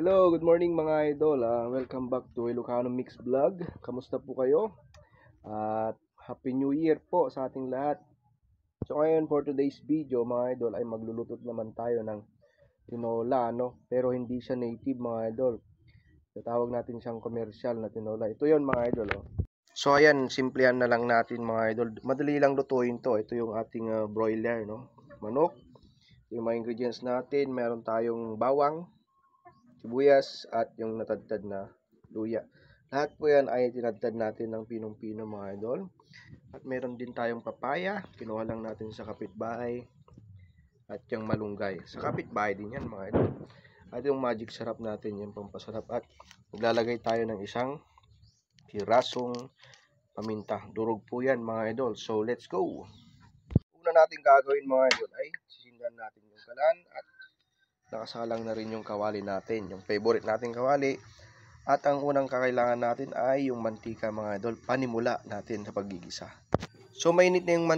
Hello, good morning mga idol. Welcome back to Ilocano Mix Vlog. Kamusta po kayo? At Happy New Year po sa ating lahat. So ngayon for today's video mga idol ay magluluto naman tayo ng tinola, no? Pero hindi siya native mga idol. So, tawag natin siyang commercial na tinola. Ito 'yon mga idol, oh. So ayan, simplihan na lang natin mga idol. Madali lang lutuin to. Ito yung ating broiler, no? Manok. Yung mga ingredients natin, meron tayong bawang, sibuyas at yung natadtad na luya. Lahat po yan ay tinadtad natin ng pinong-pino mga idol. At meron din tayong papaya, kinuha lang natin sa kapitbahay. At yung malunggay, sa kapitbahay din yan mga idol. At yung magic sarap natin, yung pampasarap. At maglalagay tayo ng isang pirasong paminta. Durog po yan mga idol. So let's go! Una natin gagawin mga idol ay sisindan natin yung kalan at nakasalang na rin yung kawali natin, yung favorite nating kawali. At ang unang kakailangan natin ay yung mantika mga idol, panimula natin sa paggigisa. So mainit na yung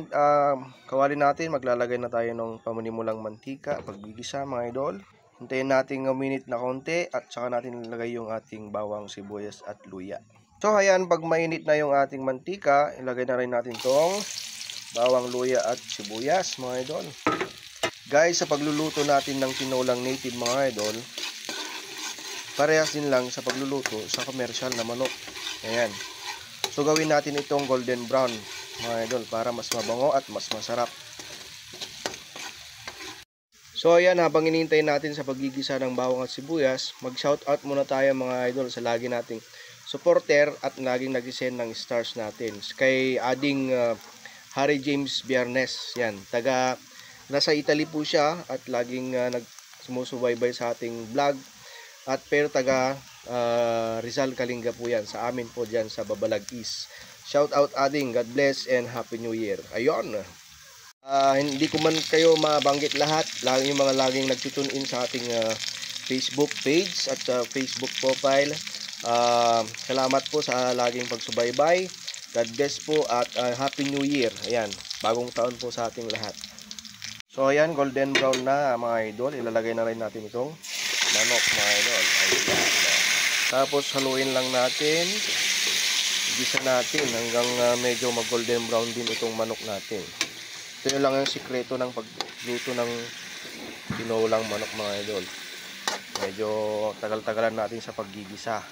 kawali natin, maglalagay na tayo ng pamanimulang mantika, paggigisa mga idol. Hintayin natin ng minute na konti at saka natin ilagay yung ating bawang, sibuyas at luya. So ayan, pag mainit na yung ating mantika, ilagay na rin natin tong bawang, luya at sibuyas mga idol. Guys, sa pagluluto natin ng tinolang native mga idol, parehas din lang sa pagluluto sa commercial na manok. Ayan. So gawin natin itong golden brown mga idol para mas mabango at mas masarap. So ayan, habang inintay natin sa paggigisa ng bawang at sibuyas, mag-shoutout muna tayo mga idol sa lagi nating supporter at laging nag-send ng stars natin. Kay ading Harry James Biernes, yan, nasa Italy po siya at laging sumusubaybay sa ating vlog. At pero taga Rizal Kalinga po yan, sa amin po dyan sa Babalag East. Shout out ading, God bless and Happy New Year. Ayun. Hindi ko man kayo mabanggit lahat, yung mga laging nagtutune in sa ating Facebook page at Facebook profile. Salamat po sa laging pagsubaybay. God bless po at Happy New Year. Ayan, bagong taon po sa ating lahat. So ayan, golden brown na mga idol. Ilalagay na rin natin itong manok mga idol. Ayan. Tapos haluin lang natin. Igisa natin hanggang medyo mag golden brown din itong manok natin. Ito lang yung sikreto ng pagluto ng tinolang manok mga idol. Medyo tagal-tagalan natin sa paggigisa.